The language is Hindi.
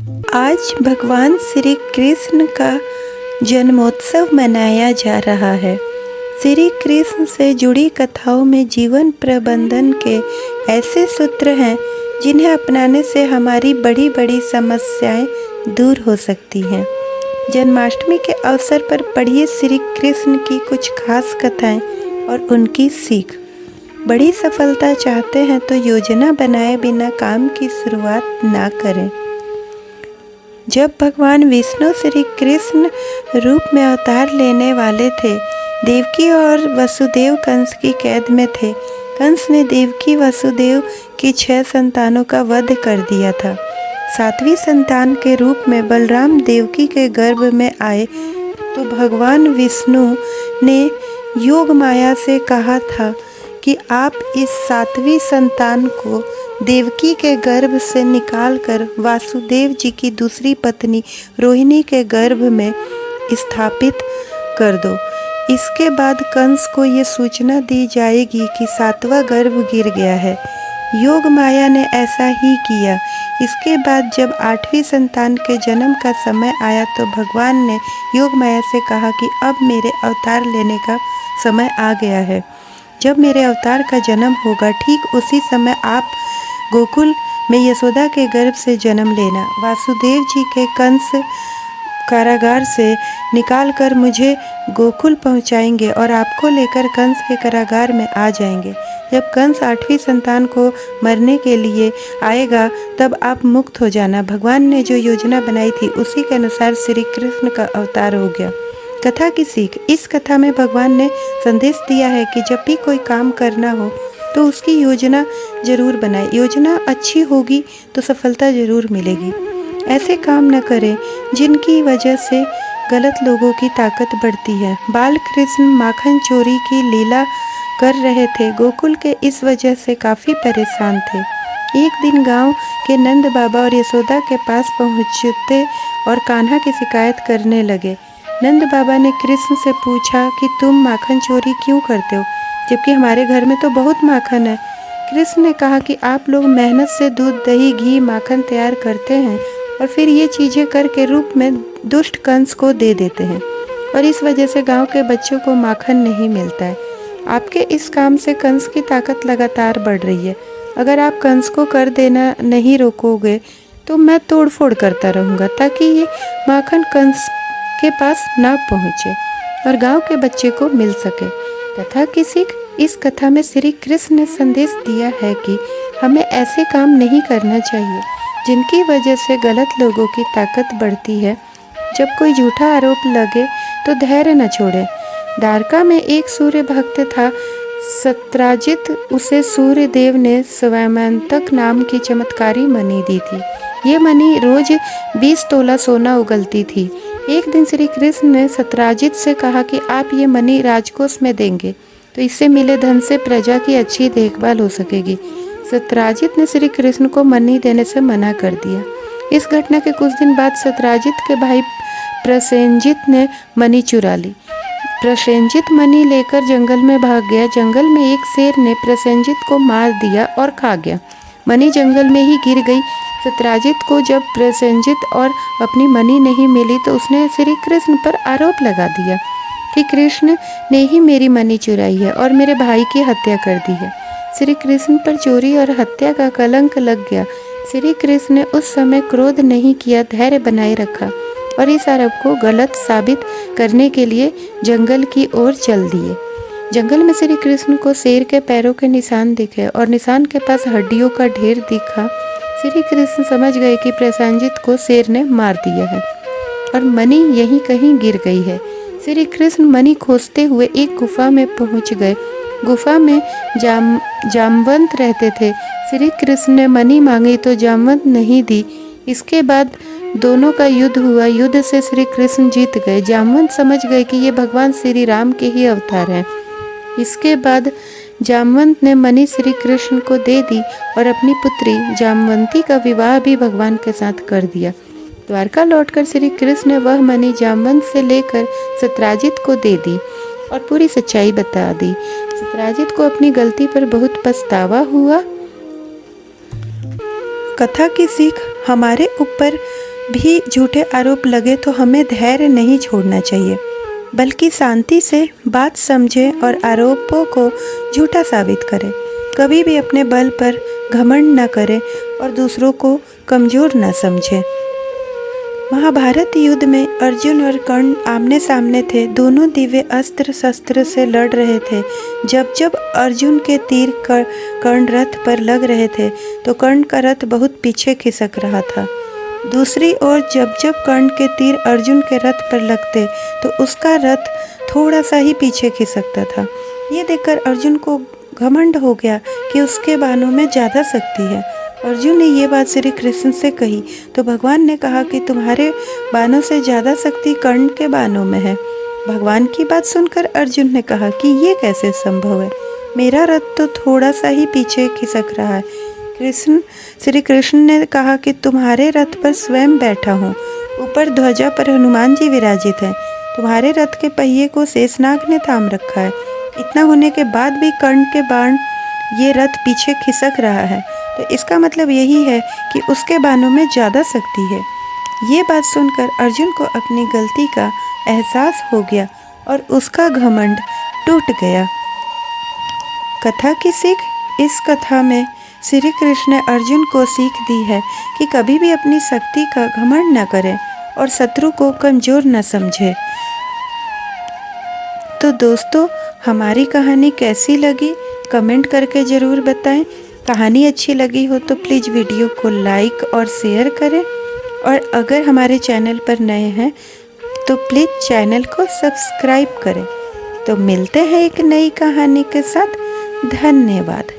आज भगवान श्री कृष्ण का जन्मोत्सव मनाया जा रहा है। श्री कृष्ण से जुड़ी कथाओं में जीवन प्रबंधन के ऐसे सूत्र हैं जिन्हें अपनाने से हमारी बड़ी बड़ी समस्याएं दूर हो सकती हैं। जन्माष्टमी के अवसर पर पढ़िए श्री कृष्ण की कुछ खास कथाएं और उनकी सीख। बड़ी सफलता चाहते हैं तो योजना बनाए बिना काम की शुरुआत ना करें। जब भगवान विष्णु श्री कृष्ण रूप में अवतार लेने वाले थे, देवकी और वसुदेव कंस की कैद में थे। कंस ने देवकी वसुदेव की 6 संतानों का वध कर दिया था। 7वीं संतान के रूप में बलराम देवकी के गर्भ में आए तो भगवान विष्णु ने योग माया से कहा था कि आप इस 7वीं संतान को देवकी के गर्भ से निकालकर वासुदेव जी की दूसरी पत्नी रोहिणी के गर्भ में स्थापित कर दो। इसके बाद कंस को ये सूचना दी जाएगी कि 7वां गर्भ गिर गया है। योग माया ने ऐसा ही किया। इसके बाद जब 8वीं संतान के जन्म का समय आया तो भगवान ने योग माया से कहा कि अब मेरे अवतार लेने का समय आ गया है। जब मेरे अवतार का जन्म होगा ठीक उसी समय आप गोकुल में यशोदा के गर्भ से जन्म लेना। वासुदेव जी के कंस कारागार से निकालकर मुझे गोकुल पहुंचाएंगे और आपको लेकर कंस के कारागार में आ जाएंगे। जब कंस 8वीं संतान को मरने के लिए आएगा तब आप मुक्त हो जाना। भगवान ने जो योजना बनाई थी उसी के अनुसार श्री कृष्ण का अवतार हो गया। कथा की सीख। इस कथा में भगवान ने संदेश दिया है कि जब भी कोई काम करना हो तो उसकी योजना जरूर बनाए। योजना अच्छी होगी तो सफलता जरूर मिलेगी। ऐसे काम न करें जिनकी वजह से गलत लोगों की ताकत बढ़ती है। बाल कृष्ण माखन चोरी की लीला कर रहे थे। गोकुल के इस वजह से काफ़ी परेशान थे। एक दिन गांव के नंद बाबा और यशोदा के पास पहुंचते और कान्हा की शिकायत करने लगे। नंद बाबा ने कृष्ण से पूछा कि तुम माखन चोरी क्यों करते हो, जबकि हमारे घर में तो बहुत माखन है। कृष्ण ने कहा कि आप लोग मेहनत से दूध, दही, घी, माखन तैयार करते हैं और फिर ये चीज़ें करके रूप में दुष्ट कंस को दे देते हैं और इस वजह से गांव के बच्चों को माखन नहीं मिलता है। आपके इस काम से कंस की ताकत लगातार बढ़ रही है। अगर आप कंस को कर देना नहीं रोकोगे तो मैं तोड़फोड़ करता रहूँगा ताकि ये माखन कंस के पास ना पहुँचे और गांव के बच्चे को मिल सके। कथा की सीख। इस कथा में श्री कृष्ण ने संदेश दिया है कि हमें ऐसे काम नहीं करना चाहिए जिनकी वजह से गलत लोगों की ताकत बढ़ती है। जब कोई झूठा आरोप लगे तो धैर्य न छोड़े। द्वारका में एक सूर्य भक्त था, सत्राजित। उसे सूर्य देव ने स्वयंतक नाम की चमत्कारी मणि दी थी। ये मणि रोज 20 तोला सोना उगलती थी। एक दिन श्री कृष्ण ने सत्राजित से कहा कि आप ये मणि राजकोष में देंगे तो इससे मिले धन से प्रजा की अच्छी देखभाल हो सकेगी। सत्राजित ने श्री कृष्ण को मणि देने से मना कर दिया। इस घटना के कुछ दिन बाद सत्राजित के भाई प्रसेनजित ने मणि चुरा ली। प्रसेनजित मणि लेकर जंगल में भाग गया। जंगल में एक शेर ने प्रसेनजित को मार दिया और खा गया। मणि जंगल में ही गिर गई। सत्राजित को जब प्रसेनजित और अपनी मणि नहीं मिली तो उसने श्री कृष्ण पर आरोप लगा दिया कि कृष्ण ने ही मेरी मणि चुराई है और मेरे भाई की हत्या कर दी है। श्री कृष्ण पर चोरी और हत्या का कलंक लग गया। श्री कृष्ण ने उस समय क्रोध नहीं किया, धैर्य बनाए रखा और इस आरोप को गलत साबित करने के लिए जंगल की ओर चल दिए। जंगल में श्री कृष्ण को शेर के पैरों के निशान दिखे और निशान के पास हड्डियों का ढेर दिखा। श्री कृष्ण समझ गए कि प्रसेनजित को शेर ने मार दिया है और मणि यहीं कहीं गिर गई है। श्री कृष्ण मणि खोजते हुए एक गुफा में पहुंच गए। गुफा में जामवंत रहते थे। श्री कृष्ण ने मणि मांगी तो जामवंत नहीं दी। इसके बाद दोनों का युद्ध हुआ। युद्ध से श्री कृष्ण जीत गए। जामवंत समझ गए कि ये भगवान श्री राम के ही अवतार हैं। इसके बाद जामवंत ने मणि श्री कृष्ण को दे दी और अपनी पुत्री जामवंती का विवाह भी भगवान के साथ कर दिया। द्वारका लौटकर श्री कृष्ण ने वह मणि जामवंत से लेकर सत्राजित को दे दी और पूरी सच्चाई बता दी। सत्राजित को अपनी गलती पर बहुत पछतावा हुआ। कथा की सीख हमारे ऊपर भी झूठे आरोप लगे तो हमें धैर्य नहीं छोड़ना चाहिए, बल्कि शांति से बात समझें और आरोपों को झूठा साबित करें। कभी भी अपने बल पर घमंड न करें और दूसरों को कमज़ोर न समझें। महाभारत युद्ध में अर्जुन और कर्ण आमने सामने थे। दोनों दिव्य अस्त्र शस्त्र से लड़ रहे थे। जब जब अर्जुन के तीर कर्ण रथ पर लग रहे थे तो कर्ण का रथ बहुत पीछे खिसक रहा था। दूसरी ओर जब जब कर्ण के तीर अर्जुन के रथ पर लगते तो उसका रथ थोड़ा सा ही पीछे खिसकता था। ये देखकर अर्जुन को घमंड हो गया कि उसके बाणों में ज़्यादा शक्ति है। अर्जुन ने ये बात श्री कृष्ण से कही तो भगवान ने कहा कि तुम्हारे बाणों से ज़्यादा शक्ति कर्ण के बाणों में है। भगवान की बात सुनकर अर्जुन ने कहा कि ये कैसे संभव है, मेरा रथ तो थोड़ा सा ही पीछे खिसक रहा है। श्री कृष्ण ने कहा कि तुम्हारे रथ पर स्वयं बैठा हूँ, ऊपर ध्वजा पर हनुमान जी विराजित हैं, तुम्हारे रथ के पहिए को शेषनाग ने थाम रखा है। इतना होने के बाद भी कर्ण के बाण ये रथ पीछे खिसक रहा है, तो इसका मतलब यही है कि उसके बाणों में ज़्यादा शक्ति है। ये बात सुनकर अर्जुन को अपनी गलती का एहसास हो गया और उसका घमंड टूट गया। कथा की सीख, इस कथा में श्री कृष्ण ने अर्जुन को सीख दी है कि कभी भी अपनी शक्ति का घमंड न करें और शत्रु को कमज़ोर न समझे। तो दोस्तों, हमारी कहानी कैसी लगी कमेंट करके ज़रूर बताएं। कहानी अच्छी लगी हो तो प्लीज़ वीडियो को लाइक और शेयर करें, और अगर हमारे चैनल पर नए हैं तो प्लीज़ चैनल को सब्सक्राइब करें। तो मिलते हैं एक नई कहानी के साथ। धन्यवाद।